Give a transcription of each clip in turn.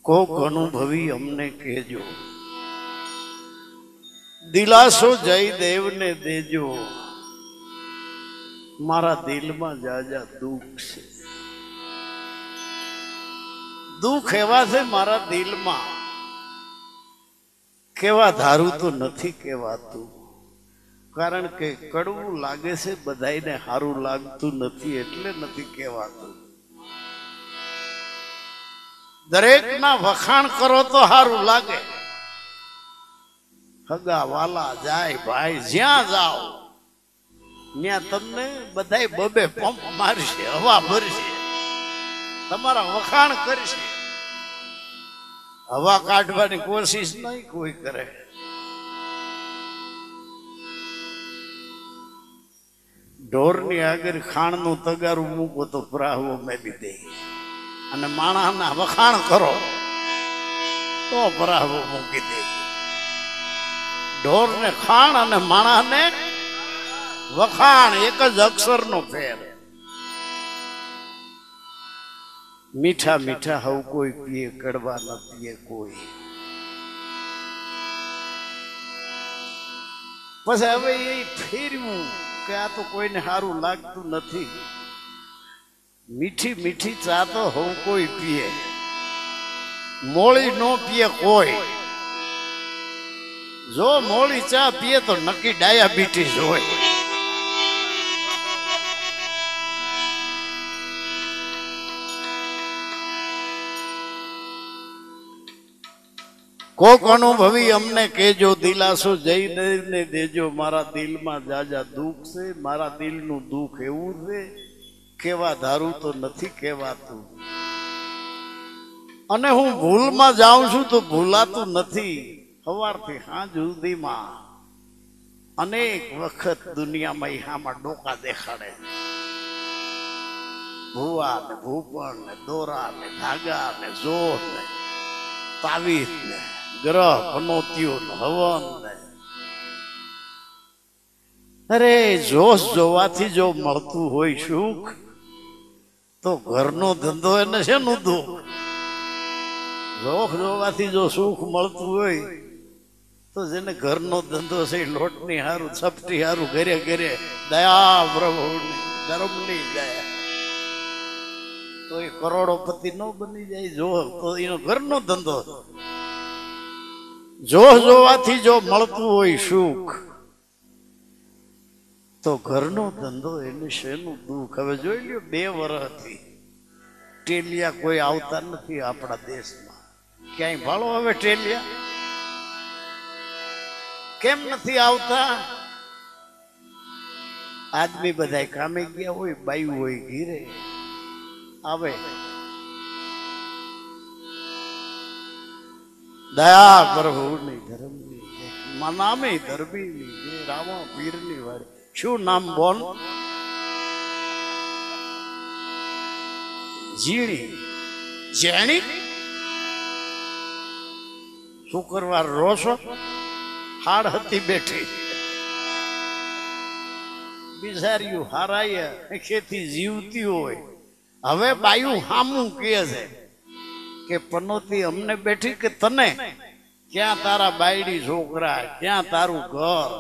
કોક અનુભવી અમને કહેજો, દિલાસો જયદેવ ને દેજો, મારા દિલમાં જાજા દુઃખ છે. દુઃખ એવા છે મારા દિલમાં, કેવા ધારું તો નથી કહેવાતું. કારણ કે કડવું લાગે છે બધાયને, સારું લાગતું નથી એટલે નથી કહેવાતું. દરેક ના વખાણ કરો તો સારું લાગે. હગા વાલા જાય ભાઈ જ્યાં જાઓ ત્યાં તમને બધાય બબે પંપ મારશે, હવા ભરશે, તમારા વખાણ કરશે. હવા કાઢવાની કોશિશ નહીં કોઈ કરે. ઢોરની આગળ ખાણનું તગારું મૂકો તો પ્રાહવો મેલી દે, અને માણસના વખાણ કરો તો પ્રાહવો મૂકી દે. ઢોરને ખાણ અને માણસને વખાણ એક જ અક્ષરનો ફેર. મીઠા મીઠા હવ કોઈ પીએ, કડવા ન પીએ કોઈ. પછી હવે એ ફેરવું કે આ તો કોઈને સારું લાગતું નથી. મીઠી મીઠી ચા તો હવ કોઈ પીએ, મોળી નો પીએ કોઈ. જો મોળી ચા પીએ તો નક્કી ડાયાબિટીસ હોય. કોક અનુભવી અમને કહેજો, દિલાસો જયદેવ ને દેજો, મારા દિલમાં જાજા દુઃખ છે. મારા દિલનું દુઃખ એવું છે કેવા ધારું તો નથી કહેવાતું. અને હું ભૂલમાં જાઉં છું તો ભૂલાતું નથી. સવારથી સાંજ સુધીમાં અનેક વખત દુનિયામાં હામાં ડોકા દેખાડે. ભૂવા ને ભૂપણ ને દોરા ને ધાગા ને જોર ને તાવીજ ને ગ્રહ પનોતીઓ ને હવન ને. અરે જોશ જોવાથી જો મળતું હોય સુખ તો ઘરનો ધંધો એને શેનું દુઃખ. જોખ જોવાથી જો સુખ મળતું હોય તો જેને ઘરનો ધંધો છે લોટની હારું છપટી હારું ઘરે ઘરે દયા પ્રભુની ધર્મની દયા તો એ કરોડોપતિ ન બની જાય. જો તો એનો ઘરનો ધંધો. જોહ જોવાથી જો મળતું હોય સુખ તો ઘરનો ધંધો એને શેનું દુઃખ. હવે જોઈ લ્યો 2 વર્ષથી ટેલિયા કોઈ આવતા નથી આપણા દેશમાં. ક્યાંય ભાળો હવે ટેલિયા કેમ નથી આવતા? આદમી બધા કામે ગયા હોય, બાયું હોય ઘીરે આવે. દયા પ્રભુની ધર્મની નામે ધર્મીની રામા પીરની વાળી. શું નામ બોલ? ઝીણી જેણી. શુક્રવાર રોશો હાડ હતી બેઠી, બિચાર્યું હારાય ખેતી જીવતી હોય. હવે બાયું હામું કહે છે કે પનોતી અમને બેઠી કે તને ક્યાં તારા બાયડી છોકરા, ક્યાં તારું ઘર,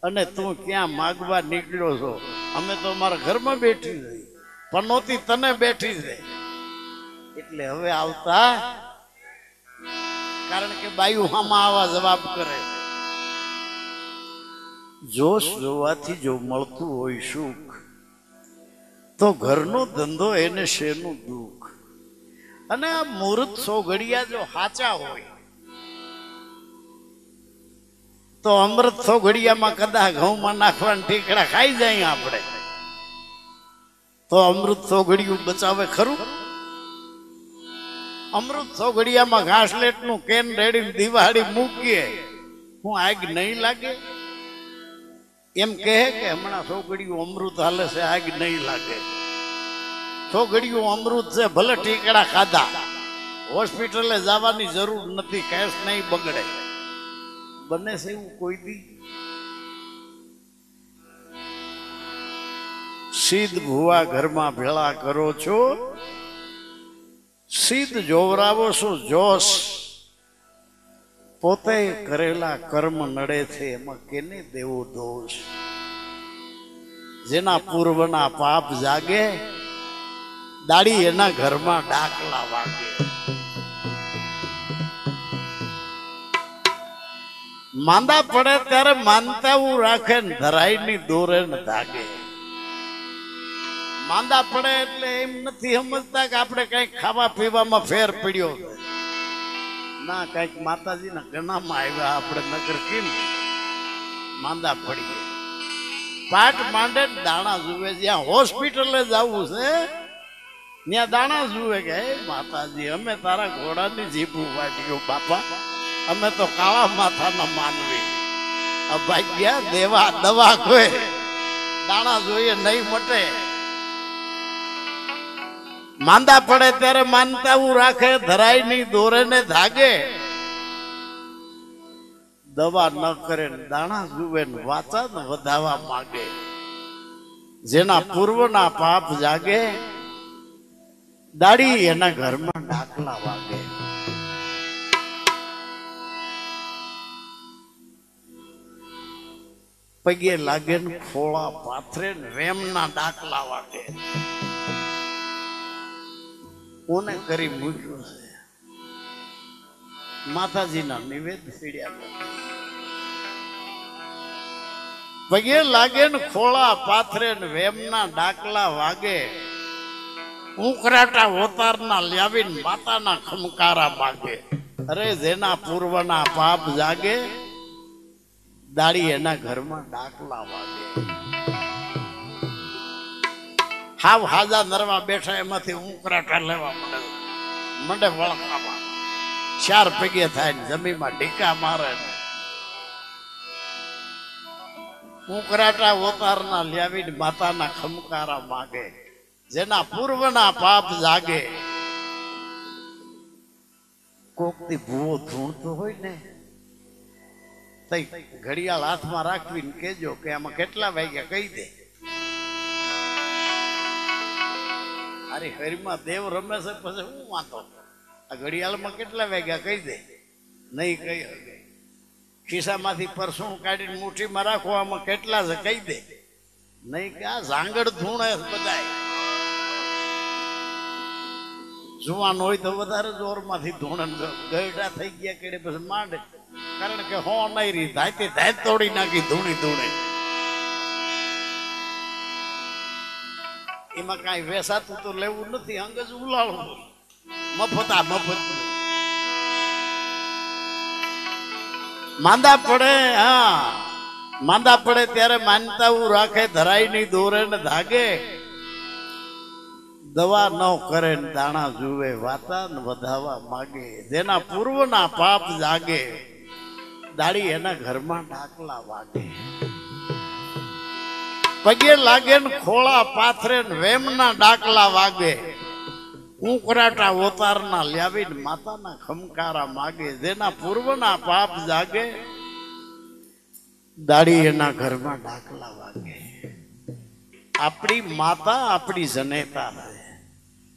અને તું ક્યાં માગવા નીકળ્યો છો? અમે તો અમારા ઘરમાં બેઠી રહી, પનોતી તને બેઠી છે. એટલે હવે આવતા, કારણ કે બાયું હામાં આવા જવાબ કરે. જોશ જોવાથી જો મળતું હોય સુખ તો ઘરનો ધંધો એને શેનું દુઃખ. અને આ મુહૂર્ત સોઘડિયા જો સાચા હોય તો અમૃત સોઘડિયામાં કદાચ ઘઉંમાં નાખવાના ઠીકડા ખાઈ જાય આપણે તો અમૃત સોઘડિયું બચાવે ખરું? અમૃત સોઘડિયામાં ઘાસલેટનું કેન રેડી દિવાળી મૂકીએ, હું આગ નહીં લાગે? એમ કહે કે હમણાં સોઘડિયું અમૃત હાલે છે, આગ નહીં લાગે. સોઘડિયું અમૃત છે, ભલે ટીકડા ખાધા, હોસ્પિટલે જવાની જરૂર નથી, કેસ નહીં બગડે. બને છે એવું કોઈ દી? સિદ્ધ ભુવા ઘરમાં ભેળા કરો છો સિદ્ધ જોવરાવો શું જોશ પોતે કરેલા કર્મ નડે છે એમાં કેને દેવો દોષ જેના પૂર્વના પાપ જાગે દાડી એના ઘરમાં ડાકલા વાગે માંદા પડે ત્યારે માનતાવું રાખે ને ધરાઈની દોરે ને ધાગે માંદા પડે એટલે એમ નથી સમજતા કે આપણે કઈક ખાવા પીવામાં ફેર પડ્યો ના કઈક માતાજીના ગણામાં આવ્યા આપણે નગર કેમ માંદા પડીએ પાટ માંડે દાણા જુએ જ્યાં હોસ્પિટલે જવું છે ત્યાં દાણા જુએ કે હે માતાજી અમે તારા ઘોડાની જીભું વાટ્યું બાપા અમે તો કાળા માથાના માનવી અભાગ્યા દેવા દવા કોઈ દાણા જોઈએ નહીં મટે માંદા પડે ત્યારે માનતાવું રાખે ધરાઈ ની દોરે ને ધાગે દવા ન કરે દાણા જુએ વાચા ને વધાવા માંગે જેના પૂર્વના પાપ જાગે દાડી એના ઘરમાં ડાકલા વાગે પગે લાગે ને ખોળા પાથરે ને વેમના ડાકલા વાગે કોને કરી મૂક્યું છે માતાજીના નિવેદ પીડ્યા પગે લાગે ને ખોળા પાથરે ને વેમના ડાકલા વાગે ઉકરાટા હોતારના લાવીને માતાના ખમકારા માગે અરે જેના પૂર્વના પાપ જાગે દાડી એના ઘરમાં ડાકલા વાગે હાવ હાજા નરવા બેઠા એમાંથી ઉકરાટા લેવા મંડે વળખાવા ચાર પગે થાય ને જમીનમાં ઢીકા મારે ઉકરાટા ઓતારના લાવીને માતાના ખમકારા માગે જેના પૂર્વના પાપ જાગે કોકથી ભૂવો ધૂણતો હોય ને તઈ ઘડિયાળ હાથમાં રાખવીને કેજો કે આમાં કેટલા વાગ્યા કહી દે અરે હરીમાં દેવ રમે છે પછી હું વાંધો આ ઘડિયાળમાં કેટલા વાગ્યા કહી દે નહીં કહી શકે ખિસ્સામાંથી પરસું કાઢીને મુઠ્ઠીમાં રાખો આમાં કેટલા છે કહી દે નહીં કે આ ઝાંગડ ધૂણે બધાય જુવાન હોય તો વધારે જોરમાંથી ધૂણે ગયડા થઈ ગયા કે પછી માંડે કારણ કે હો નહીં રહી ધાયતી ધાય તોડી નાખી ધૂણી ધૂણે એમાં કઈ વેસાતું તો લેવું નથી અંગજ ઉલાળવું મફતા મફત માંદા પડે હા માંદા પડે ત્યારે માનતાવું રાખે ધરાઈ ની દોરે ને ધાગે દવા ન કરે ને દાણા જુએ વાતા ને વધાવા માગે જેના પૂર્વના પાપ જાગે દાડી એના ઘરમાં ડાકલા વાગે પગે લાગે ને ખોળા પાથરે ને વેમના ડાકલા વાગે ઉકરાટા ઓતારના લાવીને માતાના ખમકારા માગે જેના પૂર્વના પાપ જાગે દાડી એના ઘરમાં ડાકલા વાગે આપણી માતા આપણી જનેતા છે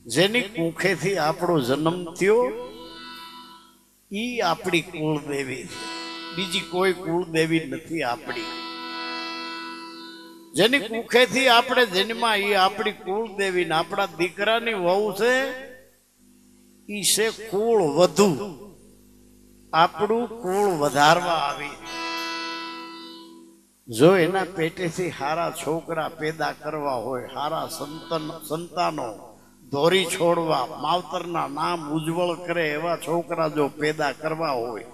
જેની કુખેથી આપણો જન્મ થયો ઈ આપણી કુળદેવી છે બીજી કોઈ કુળદેવી નથી આપણી જેની કુખેથી આપણે જન્મા એ આપણી કુળદેવી ને આપણા દીકરાની વહુ છે ઈ છે કુળ વધુ આપણું કુળ વધારવા આવી જો એના પેટેથી હારા છોકરા પેદા કરવા હોય હારા સંતાનો દોરી છોડવા માવતરના નામ ઉજ્જવળ કરે એવા છોકરા જો પેદા કરવા હોય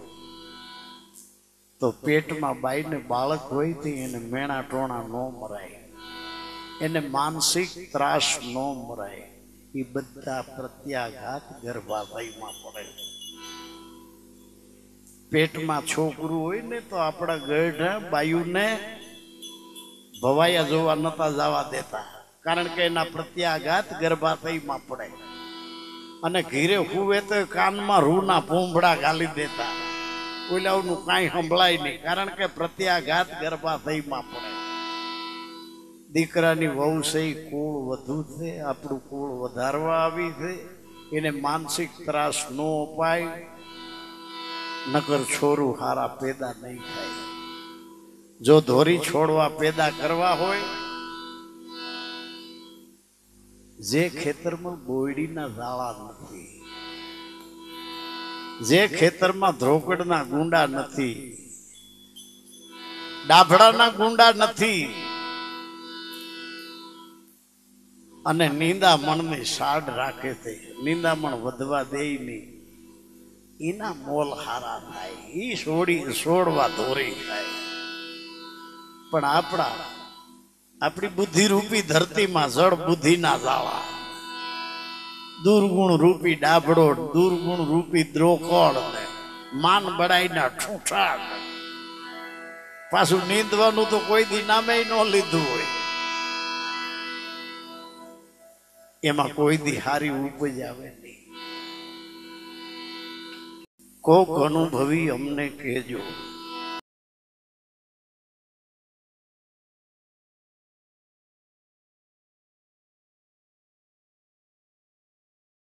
તો પેટમાં બાઈને બાળક હોય તો એને મેણા ટોણા ન મરાય એને માનસિક ત્રાસ ન મરાય એ બધા પ્રત્યાઘાત ગર્ભાશયમાં પડે પેટમાં છોકરું હોય ને તો આપણા ગઢા બાયુને ભવાયા જોવા નતા જવા દેતા કારણ કે એના પ્રત્યાઘાત ગર્ભાશયમાં પડે અને ઘીરે હુવે તો કાનમાં રૂના ભૂંભળા ગાલી દેતા ઓલાનું કાંઈ સંભળાય નહીં કારણ કે પ્રત્યાઘાત ગર્ભાશયમાં પડે દીકરાની વહુ છે કુળ વધુ છે આપણું કુળ વધારવા આવી છે એને માનસિક ત્રાસ ન અપાય, નકર છોરું હારા પેદા નહીં થાય. જો ધોરી છોડવા પેદા કરવા હોય, જે ખેતરમાં બોયડીના ઝાડા નથી, જે ખેતરમાં ધ્રોકડના ગુંડા નથી, ડાભડાના ગુંડા નથી, અને નીંદામણની સાડ રાખે છે, નીંદામણ વધવા દે નહીં, એના મોલ હારા થાય. ઈ છોડવા ધોરી થાય. પણ આપણી બુદ્ધિ રૂપી ધરતીમાં જળ બુદ્ધિના ઝાડા, દુર્ગુણ રૂપી ડાભડો, દુર્ગુણ રૂપી દ્રોકળ, માન બડાઈના ઠૂઠાક. પાછું નીંદવાનું તો કોઈ દી નામે ન લીધું હોય, એમાં કોઈ દી હારી ઉપજ આવે નહીં. કોક અનુભવી અમને કહેજો.